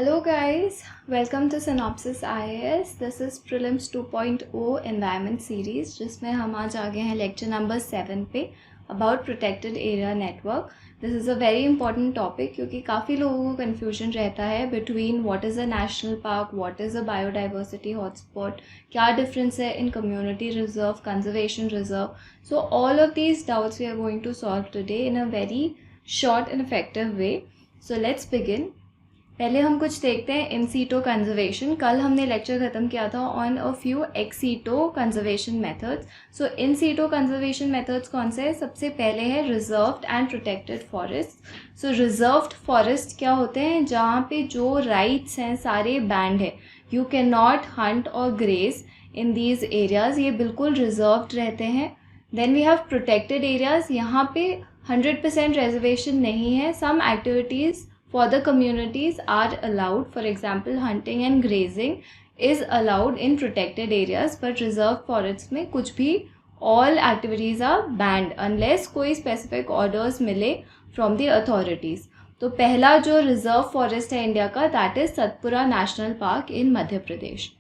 Hello guys, welcome to Synopsis IAS. This is Prelims 2.0 Environment Series जिसमें हम आज आ गए हैं लेक्चर नंबर 7 पे about protected area network. This is a very important topic क्योंकि काफ़ी लोगों को कन्फ्यूजन रहता है between what is a national park, what is a biodiversity hotspot, क्या डिफरेंस है इन community reserve, conservation reserve. So all of these doubts we are going to solve today in a very short and effective way. So let's begin. पहले हम कुछ देखते हैं इन situ conservation. कल हमने लेक्चर ख़त्म किया था ऑन अ फ्यू एक्स सीटो कंजर्वेशन मेथड्स. सो इन सीटो कंजर्वेशन मेथड्स कौन से हैं? सबसे पहले है reserved and protected forest. So reserved forest क्या होते हैं? जहाँ पे जो राइट्स हैं सारे बैंड है. You can not hunt or graze in these areas. ये बिल्कुल रिजर्व्ड रहते हैं. Then we have protected areas. यहाँ पे 100% रिजर्वेशन नहीं है. Some activities for the communities are allowed. For example, hunting and grazing is allowed in protected areas, but reserved forests में कुछ भी all activities are banned unless कोई specific orders मिले from the authorities. तो पहला जो रिजर्व फॉरेस्ट है India का, that is Satpura national park in Madhya Pradesh.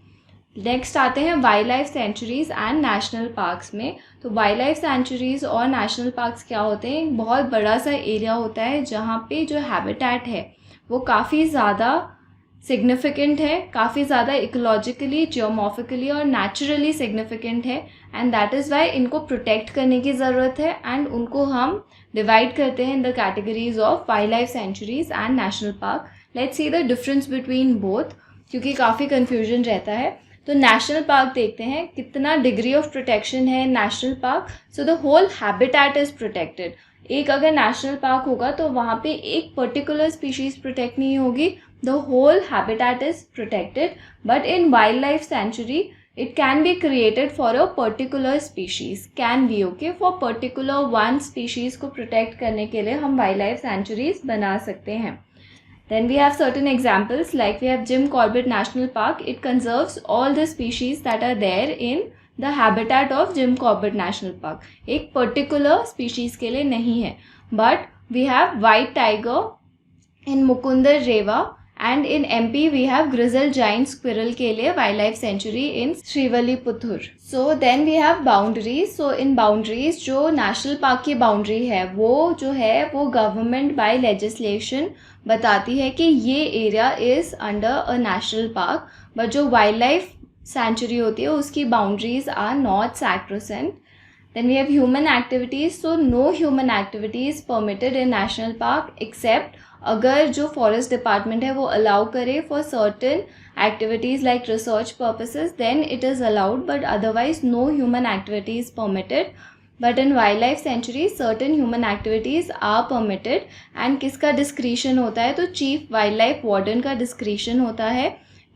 Next आते हैं wild life sanctuaries and national parks में. तो वाइल्ड लाइफ सेंचुरीज और नेशनल पार्क्स क्या होते हैं? एक बहुत बड़ा सा एरिया होता है जहाँ पे जो हैबिटेट है वो काफ़ी ज़्यादा सिग्निफिकेंट है, काफ़ी ज़्यादा इकोलॉजिकली, जियोमॉर्फिकली और नेचुरली सिग्निफिकेंट है. एंड दैट इज़ वाई इनको प्रोटेक्ट करने की ज़रूरत है. एंड उनको हम डिवाइड करते हैं in the categories of wild life sanctuaries and national park. Let's see the difference between both क्योंकि काफ़ी कन्फ्यूजन रहता है. तो नेशनल पार्क देखते हैं कितना डिग्री ऑफ प्रोटेक्शन है national park. So the whole habitat is protected. एक अगर नेशनल पार्क होगा तो वहाँ पे एक पर्टिकुलर स्पीशीज़ प्रोटेक्ट नहीं होगी, the whole habitat is protected. But in wildlife sanctuary it can be created for a particular species, can be okay. For particular one species को प्रोटेक्ट करने के लिए हम वाइल्ड लाइफ सेंचुरीज बना सकते हैं. Then we have certain examples like we have Jim Corbett National Park. It conserves all the species that are there in the habitat of Jim Corbett National Park. एक particular species के लिए नहीं है. But we have white tiger in Mukundar Rewa and in MP we have grizzled giant squirrel के लिए wildlife sanctuary in Srivilliputhur. So then we have boundaries. So in boundaries जो national park की boundary है वो जो है वो government by legislation बताती है कि ये area is under a national park. But जो वाइल्ड लाइफ सेंचुरी होती है उसकी boundaries are not sacrosanct. Then we have human activities. So no human activities permitted in national park except अगर जो फॉरेस्ट डिपार्टमेंट है वो अलाउ करे for certain activities like research purposes, then it is allowed. But otherwise no human activities permitted. But in wildlife sanctuary certain human activities are permitted. And किसका discretion होता है? तो chief wild life warden का discretion होता है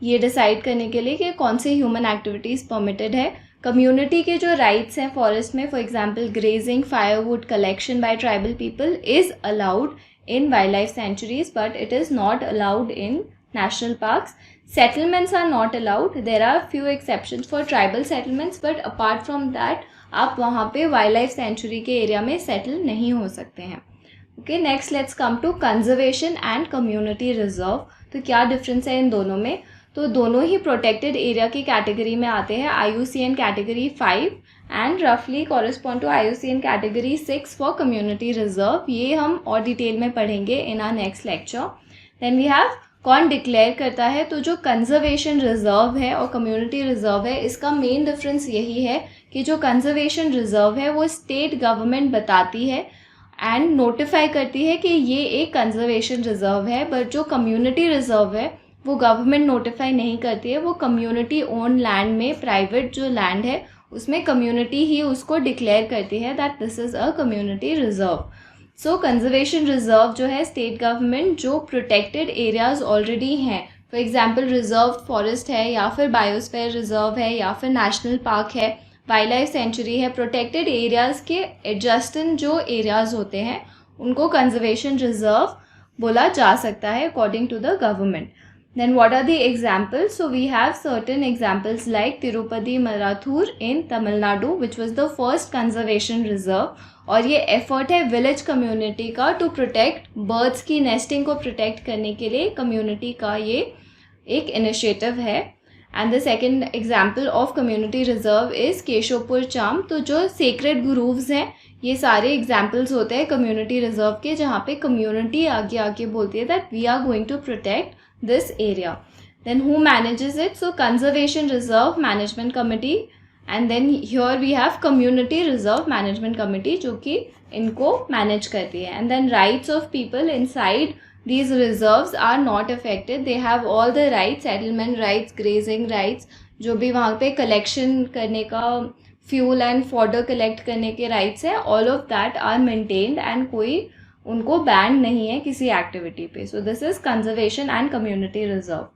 ये decide करने के लिए कि कौन सी ह्यूमन एक्टिविटीज़ परमिटेड है. कम्युनिटी के जो राइट्स हैं फॉरेस्ट में, for example grazing, firewood collection bye tribal people is allowed in wildlife sanctuaries, but it is not allowed in national parks. Settlements are not allowed. There are few exceptions for tribal settlements, but apart from that आप वहाँ पे wildlife sanctuary के area में settle नहीं हो सकते हैं. Okay, next let's come to conservation and community reserve. तो क्या डिफरेंस है इन दोनों में? तो दोनों ही प्रोटेक्टेड एरिया की कैटेगरी में आते हैं. IUCN कैटेगरी 5 एंड रफली correspond to IUCN category 6 for community reserve. ये हम और डिटेल में पढ़ेंगे in our next lecture. Then we have कौन डिक्लेयर करता है. तो जो कंजर्वेशन रिजर्व है और कम्युनिटी रिजर्व है इसका मेन डिफरेंस यही है कि जो कंजर्वेशन रिजर्व है वो स्टेट गवर्नमेंट बताती है एंड नोटिफाई करती है कि ये एक कंजर्वेशन रिजर्व है. बट जो कम्युनिटी रिजर्व है वो गवर्नमेंट नोटिफाई नहीं करती है. वो कम्युनिटी ओन लैंड में, प्राइवेट जो लैंड है उसमें कम्युनिटी ही उसको डिक्लेयर करती है that this is a community reserve. So conservation reserve जो है स्टेट गवर्नमेंट जो प्रोटेक्टेड एरियाज ऑलरेडी हैं, फॉर एग्जांपल रिजर्व फॉरेस्ट है या फिर बायोस्फीयर रिजर्व है या फिर नेशनल पार्क है, वाइल्ड लाइफ सेंचुरी है, प्रोटेक्टेड एरियाज़ के एडजस्टेंट जो एरियाज़ होते हैं उनको कंजर्वेशन रिजर्व बोला जा सकता है according to the government. Then what are the examples? So we have certain examples like Tirupati Marathur in Tamil Nadu, which was the first conservation reserve. और ये effort है village community का to protect birds की nesting को protect करने के लिए community का ये एक initiative है. And the second example of community reserve is Keshavpur चाम. तो जो sacred groves हैं ये सारे examples होते हैं community reserve के, जहाँ पे community आगे आके बोलती है that we are going to protect this area. Then who manages it? So Conservation Reserve Management Committee, and then here we have Community Reserve Management Committee जो कि इनको manage करती है. And then rights of people inside these reserves are not affected. They have all the rights, settlement rights, grazing rights, जो भी वहाँ पे collection करने का fuel and fodder collect करने के rights है, all of that are maintained and कोई उनको बैन नहीं है किसी एक्टिविटी पे. So this is conservation and community reserve.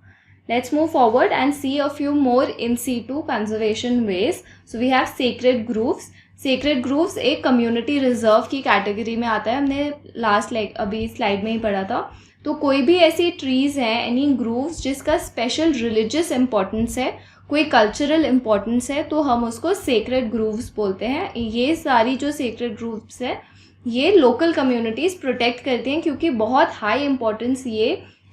Let's move forward and see a few more in situ conservation ways. So we have sacred groves. Sacred groves एक community reserve की category में आता है. हमने लास्ट अभी slide में ही पढ़ा था. तो कोई भी ऐसी ट्रीज हैं, एनी ग्रूव्स जिसका स्पेशल रिलीजियस इम्पोर्टेंस है, कोई कल्चरल इम्पोर्टेंस है, तो हम उसको सेक्रेड ग्रूव्स बोलते हैं. ये सारी जो सेक्रेड ग्रूव्स है ये लोकल कम्युनिटीज़ प्रोटेक्ट करती हैं क्योंकि बहुत हाई इम्पोर्टेंस ये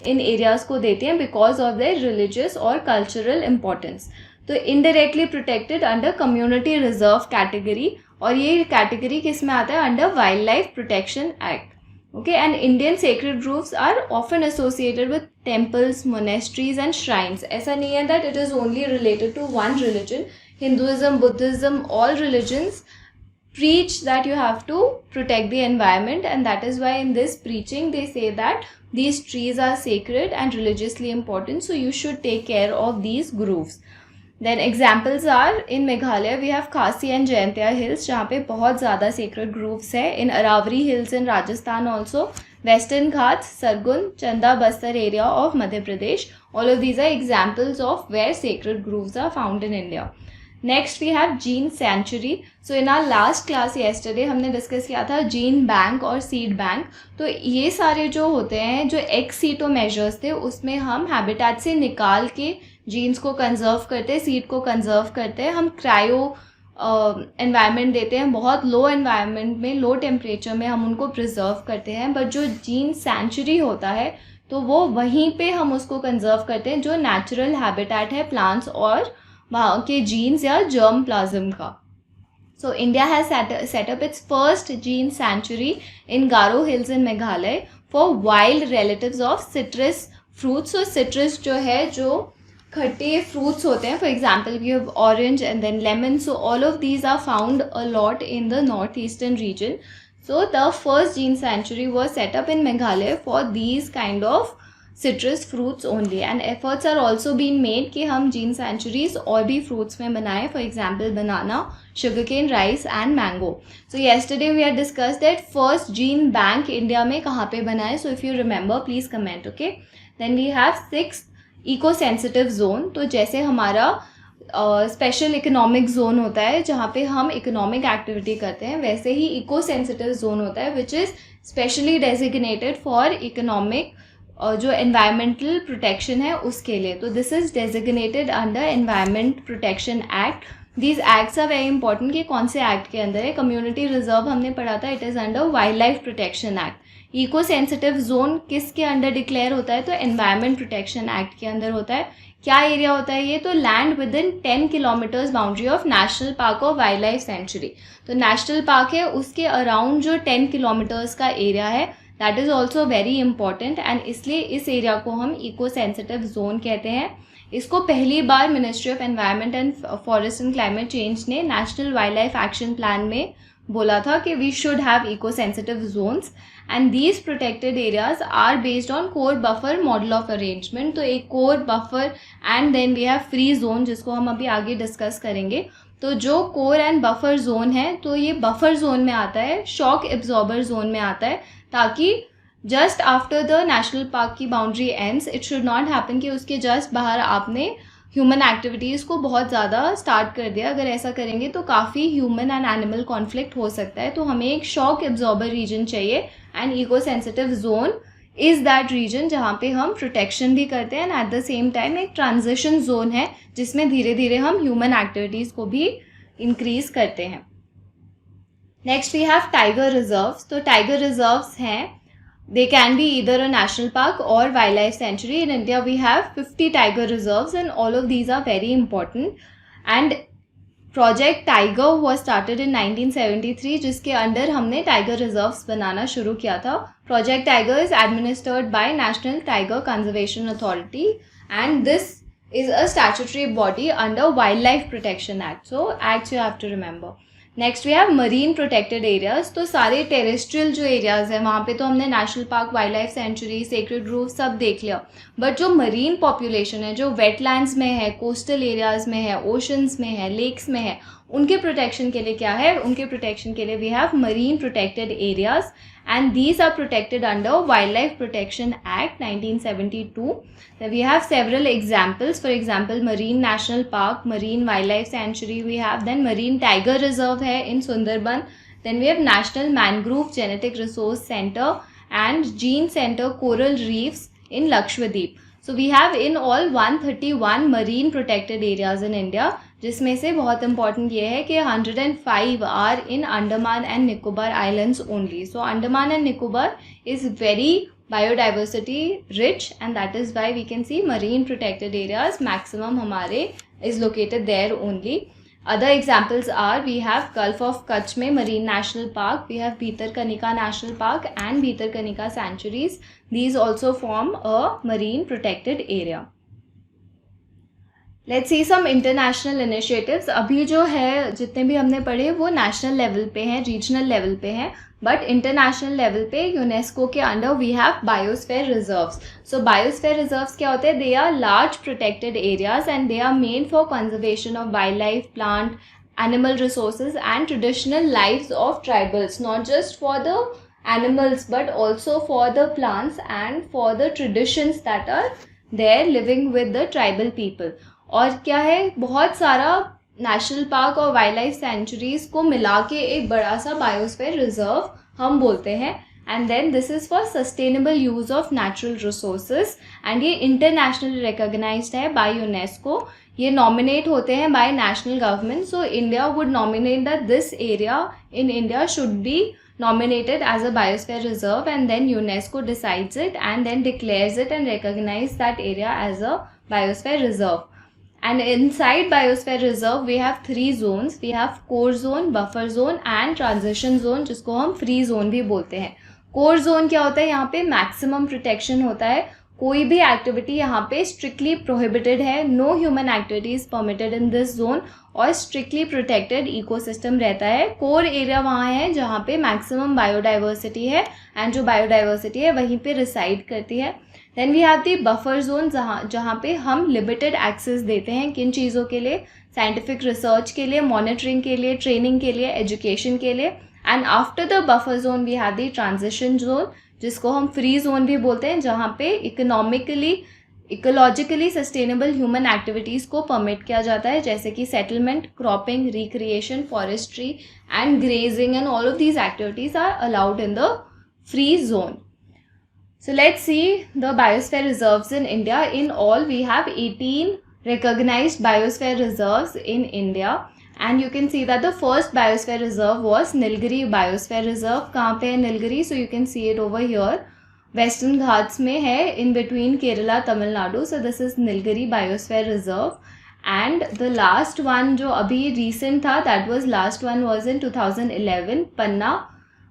इन एरियाज़ को देते हैं बिकॉज ऑफ देयर रिलीजियस और कल्चरल इम्पोर्टेंस. तो indirectly protected under community reserve category. और ये कैटेगरी किस में आता है? Under wildlife protection act. Okay. And Indian sacred groves are often associated with temples, monasteries and shrines. ऐसा नहीं है that it is only related to one religion. Hinduism, Buddhism, all religions preach that you have to protect the environment, and that is why in this preaching they say that these trees are sacred and religiously important, so you should take care of these groves. Then examples are in Meghalaya we have Khasi and Jaintia hills जहाँ पे बहुत ज़्यादा sacred groves है. In Aravalli hills in Rajasthan also, Western Ghats, Sargun, Chanda, Bastar area of Madhya Pradesh. All of these are examples of where sacred groves are found in India. Next we have gene sanctuary. So in our last class yesterday हमने discuss किया था gene bank और seed bank. तो ये सारे जो होते हैं जो एक्स सीटो मेजर्स थे उसमें हम हैबिटेट से निकाल के जीन्स को कंजर्व करते हैं, सीड को कंजर्व करते हैं. हम क्रायो एनवायरनमेंट देते हैं, बहुत लो एनवायरनमेंट में, लो टेम्परेचर में हम उनको प्रिजर्व करते हैं. बट जो जीन सेंचुरी होता है तो वो वहीं पे हम उसको कंजर्व करते हैं जो नेचुरल हैबिटेट है प्लांट्स और वहाँ के जीन्स या जर्म प्लाज्म का. So India has set up its first gene sanctuary in Garo hills in Meghalaya for wild relatives of citrus fruits. So citrus जो है जो खट्टे फ्रूट्स होते हैं, for example we have orange and then lemon. So all of these are found a lot in the north eastern region. So the first gene sanctuary was set up in Meghalaya for these kind of citrus fruits only, and efforts are also being made कि हम gene sanctuaries और भी fruits में बनाएं, for example banana, sugarcane, rice and mango. So yesterday we had discussed that first gene bank India में कहाँ पे बनाए. So if you remember please comment. Okay, then we have 6th eco sensitive zone. तो जैसे हमारा special economic zone होता है जहाँ पे हम इकोनॉमिक एक्टिविटी करते हैं, वैसे ही इको सेंसिटिव जोन होता है which is specially designated for economic जो एनवायरमेंटल प्रोटेक्शन है उसके लिए. तो this is designated under environment protection act. These acts are very important कि कौन से एक्ट के अंदर है. कम्युनिटी रिजर्व हमने पढ़ा था, it is under wildlife protection act. Eco sensitive zone किसके अंडर डिक्लेयर होता है? तो एनवायरमेंट प्रोटेक्शन एक्ट के अंदर होता है. क्या एरिया होता है ये? तो land with in 10 kilometres boundary of national park और वाइल्ड लाइफ सेंचुरी. तो नेशनल पार्क है उसके अराउंड जो 10 किलोमीटर्स का एरिया है that is also very important, and इसलिए इस एरिया को हम इको सेंसिटिव जोन कहते हैं. इसको पहली बार ministry of environment and forest and climate change ने national wildlife action plan में बोला था कि we should have eco sensitive zones, and these protected areas are based on core buffer model of arrangement. तो एक core buffer and then we have free zone जिसको हम अभी आगे डिस्कस करेंगे. तो जो कोर एंड बफर जोन है तो ये बफर जोन में आता है, शॉक एब्जॉर्बर जोन में आता है, ताकि just after the national park की boundary ends it should not happen कि उसके जस्ट बाहर आपने ह्यूमन एक्टिविटीज़ को बहुत ज़्यादा स्टार्ट कर दिया. अगर ऐसा करेंगे तो काफ़ी ह्यूमन एंड एनिमल कॉन्फ्लिक्ट हो सकता है. तो हमें एक शॉक एब्जॉर्बर रीजन चाहिए and eco sensitive zone is that region जहाँ पे हम प्रोटेक्शन भी करते हैं and at the same time एक ट्रांजिशन जोन है जिसमें धीरे धीरे हम ह्यूमन एक्टिविटीज़ को भी इंक्रीज करते हैं. Next we have tiger reserves. तो टाइगर रिजर्व्स हैं, they can be either a national park or wildlife sanctuary. In India we have 50 tiger reserves and all of these are very important. And Project Tiger was started in 1973 जिसके under हमने tiger reserves बनाना शुरू किया था. Project Tiger is administered by National Tiger Conservation Authority and this is a statutory body under Wildlife Protection Act. So acts you have to remember. Next we have marine protected areas. तो सारे terrestrial जो areas हैं वहाँ पे तो हमने national park, wild life sanctuary, sacred Grove सब देख लिया. बट जो मरीन पॉपुलेशन है, जो वेटलैंड्स में है, कोस्टल एरियाज़ में है, ओशंस में है, लेक्स में है, उनके प्रोटेक्शन के लिए क्या है? उनके प्रोटेक्शन के लिए we have marine protected areas and these are protected under Wildlife Protection Act 1972. Then we have several examples. For example, Marine National Park, Marine Wildlife Sanctuary we have. Then Marine Tiger Reserve है in Sundarban. Then we have National Mangrove Genetic Resource Center and Gene Center Coral Reefs in Lakshadweep. So we have in all 131 marine protected areas in India, जिसमें से बहुत important ये है कि 105 are in Andaman and Nicobar Islands only. So Andaman and Nicobar is very biodiversity rich and that is why we can see marine protected areas maximum हमारे is located there only. Other examples are we have Gulf of Kutch में Marine National Park, we have Bhitarkanika National Park and Bhitarkanika Sanctuaries. These also form a marine protected area. Let's see some international initiatives. अभी जो है जितने भी हमने पढ़े वो national level पे हैं, रीजनल लेवल पे हैं, बट इंटरनेशनल लेवल पे यूनेस्को के under we have biosphere reserves. So biosphere reserves क्या होते हैं? They are large protected areas and they are meant for conservation of wildlife, plant, animal resources and traditional lives of tribals, not just for the animals but also for the plants and for the traditions that are there living with the tribal people. और क्या है, बहुत सारा national park और wild life sanctuaries को मिला के एक बड़ा सा बायोस्फीयर रिजर्व हम बोलते हैं. And then this is for sustainable use of natural resources and ये इंटरनेशनली रिकॉग्नाइज्ड है बाय यूनेस्को. ये नॉमिनेट होते हैं by national government. So India would nominate that this area in India should be nominated as a biosphere reserve and then UNESCO decides it and then declares it and recognizes that area as a biosphere reserve. And inside biosphere reserve we have 3 zones. We have core zone, buffer zone and transition zone जिसको हम free zone भी बोलते हैं. core zone क्या होता है? यहाँ पे maximum protection होता है. कोई भी एक्टिविटी यहाँ पे स्ट्रिक्टली प्रोहिबिटेड है. No human activities permitted in this zone और स्ट्रिक्टली प्रोटेक्टेड इकोसिस्टम रहता है. कोर एरिया वहाँ है जहाँ पे मैक्सिमम बायोडाइवर्सिटी है एंड जो बायोडाइवर्सिटी है वहीं पे रिसाइड करती है. Then we have the buffer zone जहाँ पे हम लिमिटेड एक्सेस देते हैं किन चीज़ों के लिए? साइंटिफिक रिसर्च के लिए, मॉनिटरिंग के लिए, ट्रेनिंग के लिए, एजुकेशन के लिए. And after the buffer zone we have the transition zone जिसको हम फ्री जोन भी बोलते हैं, जहाँ पे economically, ecologically sustainable human activities को परमिट किया जाता है, जैसे कि settlement, cropping, recreation, forestry and grazing and all of these activities are allowed in the free zone. So let's see the biosphere reserves in India. In all we have 18 recognized biosphere reserves in India. And you can see that the first biosphere reserve was Nilgiri Biosphere Reserve. कहाँ पे है Nilgiri? So you can see it over here. Western Ghats में है, in between Kerala, Tamil Nadu. So this is Nilgiri Biosphere Reserve. And the last one जो अभी recent था, that was last one was in 2011, Panna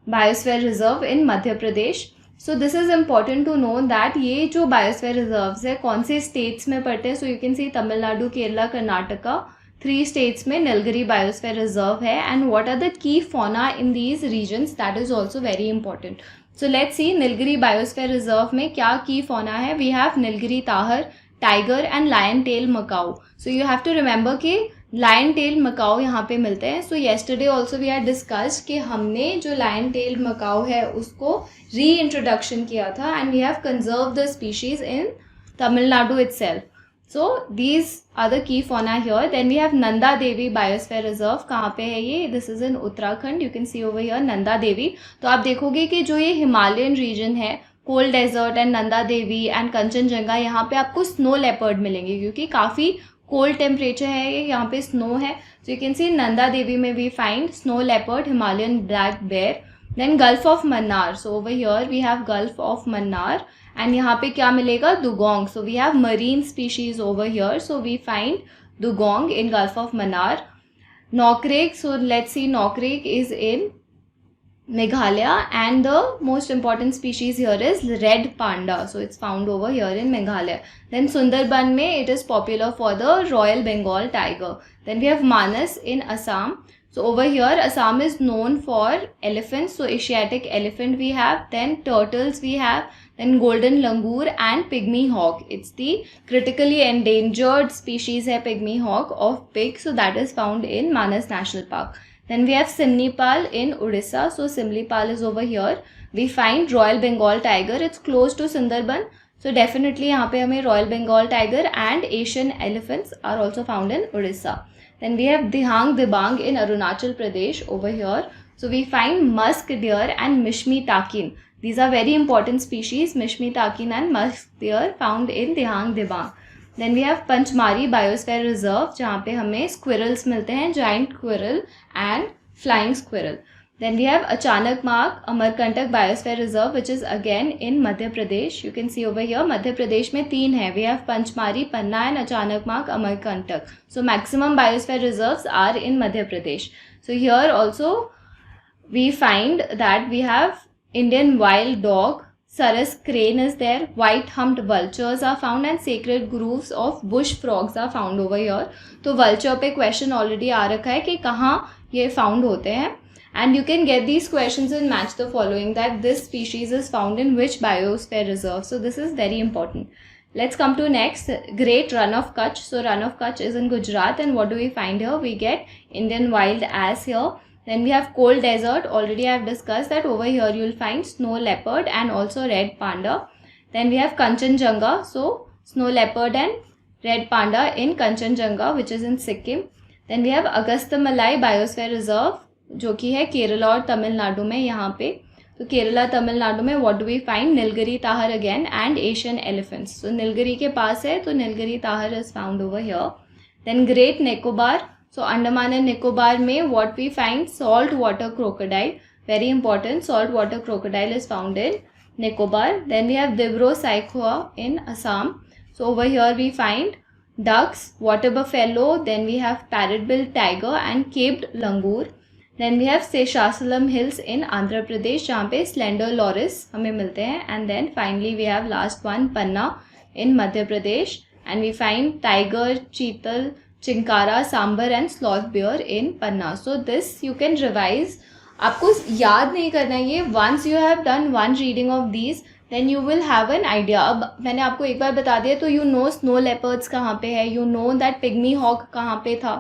Biosphere Reserve in Madhya Pradesh. So this is important to know that ये जो Biosphere Reserves है कौन से states में पड़ते हैं. So you can see Tamil Nadu, Kerala, Karnataka. 3 states में Nilgiri Biosphere Reserve है. And what are the key fauna in these regions? That is also very important. So let's see Nilgiri Biosphere Reserve में क्या key fauna है. We have Nilgiri Tahar, tiger and lion tail macaw. So you have to remember कि lion tail macaw यहाँ पे मिलते हैं. So yesterday also we had discussed कि हमने जो lion tail macaw है उसको reintroduction किया था and we have conserved the species in Tamil Nadu itself. So these are the key fauna here. Then we have Nanda Devi Biosphere Reserve. कहाँ पे है ये? This is in Uttarakhand. You can see over here Nanda Devi. तो आप देखोगे कि जो ये हिमालयन रीजन है cold desert and Nanda Devi and Kanchenjunga, यहाँ पे आपको स्नो लेपर्ड मिलेंगे क्योंकि काफ़ी कोल्ड टेम्परेचर है, ये यहाँ पे स्नो है. So you can see Nanda Devi में we find snow leopard, Himalayan black bear. Then Gulf of Mannar, so over here we have Gulf of Mannar and यहाँ पे क्या मिलेगा, dugong. So we have marine species over here, so we find dugong in Gulf of Mannar. Nokrek, so let's see, Nokreik is in Meghalaya and the most important species here is red panda, so it's found over here in Meghalaya. Then Sundarban mein it is popular for the Royal Bengal tiger. Then we have Manas in Assam. So over here Assam is known for elephants, so Asiatic elephant we have, then turtles we have, then golden langur and pygmy hawk. It's the critically endangered species hai pygmy hawk of pig, so that is found in Manas National Park. Then we have Simlipal in Odisha, so Simlipal is over here. We find Royal Bengal tiger, it's close to Sundarban, so definitely यहाँ पे हमें Royal Bengal tiger and Asian elephants are also found in Odisha. Then we have Dihang Dibang in Arunachal Pradesh over here. So we find musk deer and Mishmi takin. These are very important species, Mishmi takin and musk deer found in Dihang Dibang. Then we have Panchmari Biosphere Reserve, जहाँ पे हमें squirrels मिलते हैं, giant squirrel and flying squirrel. Then we have Achanakmarg Amarkantak Biosphere Reserve, which is again in Madhya Pradesh. You can see over here, Madhya Pradesh में 3 है. We have Panchmari, Panna and Achanakmarg Amarkantak. So maximum biosphere reserves are in Madhya Pradesh. So here also we find that we have Indian wild dog, Sarus crane is there, white humped vultures are found and sacred groves of bush frogs are found over here. तो vulture पे question already आ रखा है कि कहाँ ये found होते हैं. And you can get these questions and match the following, that this species is found in which biosphere reserve. So this is very important. Let's come to next, Great Run of Kutch. So Run of Kutch is in Gujarat, and what do we find here? We get Indian wild ass here. Then we have cold desert. Already I have discussed that over here you will find snow leopard and also red panda. Then we have Kanchenjunga. So snow leopard and red panda in Kanchenjunga, which is in Sikkim. Then we have Agastyamalai Biosphere Reserve, जो कि है केरला और तमिलनाडु में. यहाँ पे तो केरला तमिलनाडु में what do we find, Nilgiri tahr again and Asian elephants. तो नीलगिरी के पास है, तो Nilgiri tahr is found over here. Then great Nicobar, so Andaman and Nicobar में what we find, salt water crocodile, very important, salt water crocodile is found in Nicobar. Then we have Dibru Saikhowa in Assam. So over here we find ducks, water buffalo, then we have parrot-billed tiger and caped langur. Then we have Seshasalam Hills in Andhra Pradesh, जहाँ पे slender loris हमें मिलते हैं. And then finally we have last one, Panna in Madhya Pradesh, and we find tiger, cheetal, chinkara, sambar and sloth bear in Panna. So this you can revise. आपको याद नहीं करना है ये. Once you have done one reading of these, then you will have an idea. अब मैंने आपको एक बार बता दिया तो you know snow leopards कहाँ पे है, you know that pygmy hawk कहाँ पे था.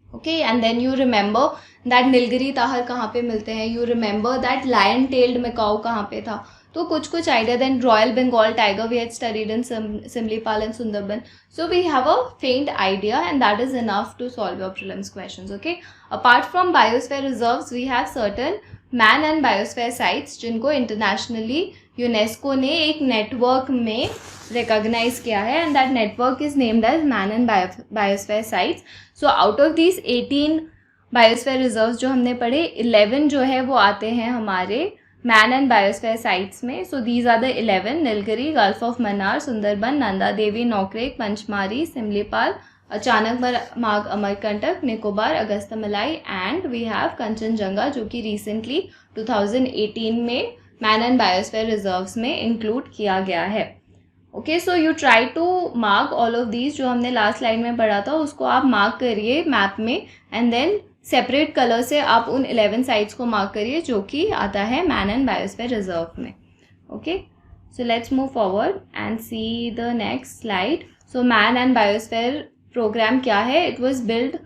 Okay, and then you remember that Nilgiri Tahir कहाँ पे मिलते हैं, you remember that lion tailed macaw कहाँ पे था. तो कुछ idea. Then royal Bengal tiger we had studied in Similipal and Sundarban. So we have a faint idea and that is enough to solve your prelims questions. Okay, apart from biosphere reserves we have certain man and biosphere sites जिनको internationally UNESCO ने एक network में recognise किया है, and that network is named as man and biosphere sites. So out of these 18 biosphere reserves जो हमने पढ़े, 11 जो है वो आते हैं हमारे मैन एंड बायोस्फीयर साइट्स में. So these are the 11: Nilgiri, Gulf of Mannar, Sundarban, Nanda Devi, Nokrek, Pachmarhi, Similipal, Achanakmar Amarkantak, Nicobar, Agasthyamalai and we have Kanchenjunga जो कि रिसेंटली 2018 में मैन एंड बायोस्फीयर रिजर्व्स में इंक्लूड किया गया है. Okay, so you try to mark all of these. जो हमने लास्ट स्लाइड में पढ़ा था उसको आप मार्क करिए मैप में, एंड देन सेपरेट कलर से आप उन 11 साइट्स को मार्क करिए जो कि आता है मैन एंड बायोस्फीयर रिजर्व में. Okay, so let's move forward and see the next slide. So man and biosphere programme क्या है? It was build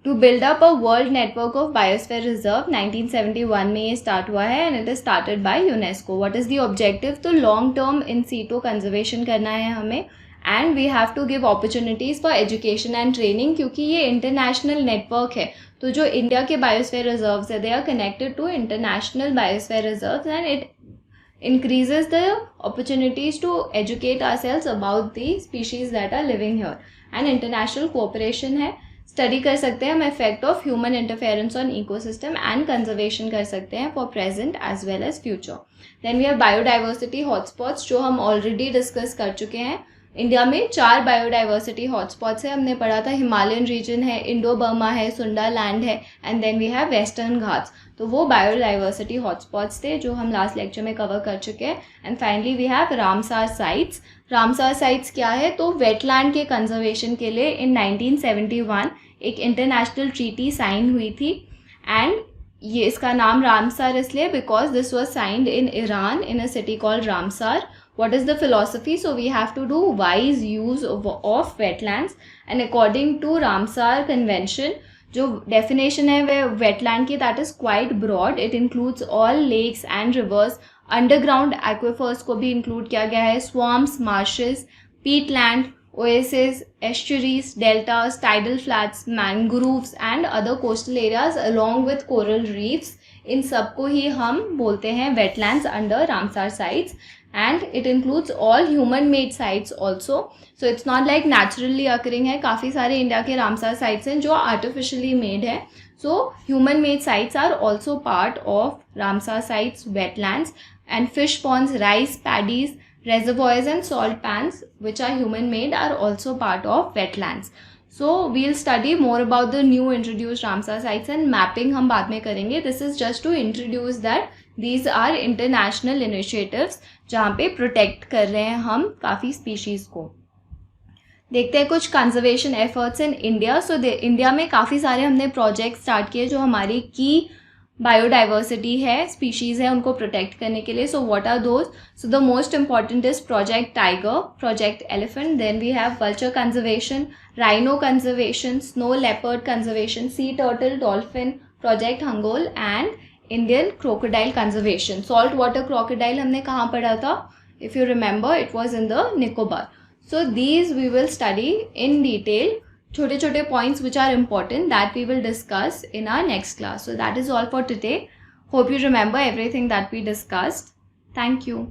to build up a world network of biosphere reserve. 1971 में ये start हुआ है and it is started by UNESCO. What is the objective? तो long term in situ conservation करना है हमें, and we have to give opportunities for education and training, क्योंकि ये इंटरनेशनल नेटवर्क है. तो जो इंडिया के बायोस्फीयर रिजर्व्स है they are connected to international biosphere reserves, and it increases the opportunities to educate ourselves about the species that are living here. And international cooperation है, study कर सकते हैं हम effect of human interference on ecosystem and conservation कर सकते हैं for present as well as future. Then we have biodiversity hotspots, जो हम ऑलरेडी डिस्कस कर चुके हैं. इंडिया में 4 बायोडाइवर्सिटी हॉटस्पॉट्स है, हमने पढ़ा था. हिमालयन रीजन है, इंडो बर्मा है, सुंडा लैंड है, and then we have Western Ghats. तो वो बायोडाइवर्सिटी हॉटस्पॉट्स थे जो हम लास्ट लेक्चर में कवर कर चुके हैं. And finally we have Ramsar sites. Ramsar sites क्या है? तो वेटलैंड के कंजर्वेशन के लिए इन 1971 एक इंटरनेशनल ट्रीटी साइन हुई थी. एंड ये इसका नाम रामसार इसलिए because this was signed in Iran in a city called Ramsar. What is the philosophy? So we have to do wise use of wetlands, and according to Ramsar Convention, जो definition है वह wetland की, that is quite broad. It includes all lakes and rivers. Underground aquifers को भी include किया गया है. Swamps, marshes, peatland, oases, estuaries, deltas, tidal flats, mangroves and other coastal areas along with coral reefs. इन सबको ही हम बोलते हैं wetlands under Ramsar sites. And it includes all human made sites also. So it's not like naturally occurring है. काफ़ी सारे India के Ramsar sites हैं जो artificially made है. So human made sites are also part of Ramsar sites wetlands. And fish ponds, rice paddies, reservoirs and salt pans which are human made are also part of wetlands. So we'll study more about the new introduced Ramsar sites, and mapping हम बाद में करेंगे. This is just to introduce that these are international initiatives जहाँ पे protect कर रहे हैं हम काफ़ी स्पीशीज़ को. देखते हैं कुछ conservation efforts in India. So India में काफ़ी सारे हमने प्रोजेक्ट स्टार्ट किए जो हमारी की बायोडाइवर्सिटी है, स्पीशीज़ है, उनको प्रोटेक्ट करने के लिए. So what are those? So the most important is project tiger, project elephant. Then we have vulture conservation, rhino conservation, snow leopard conservation, sea turtle, dolphin, project hangul and Indian crocodile conservation. Salt water crocodile हमने कहाँ पढ़ा था? If you remember it was in the Nicobar. So these we will study in detail. छोटे छोटे points which are important that we will discuss in our next class. So that is all for today. Hope you remember everything that we discussed. Thank you.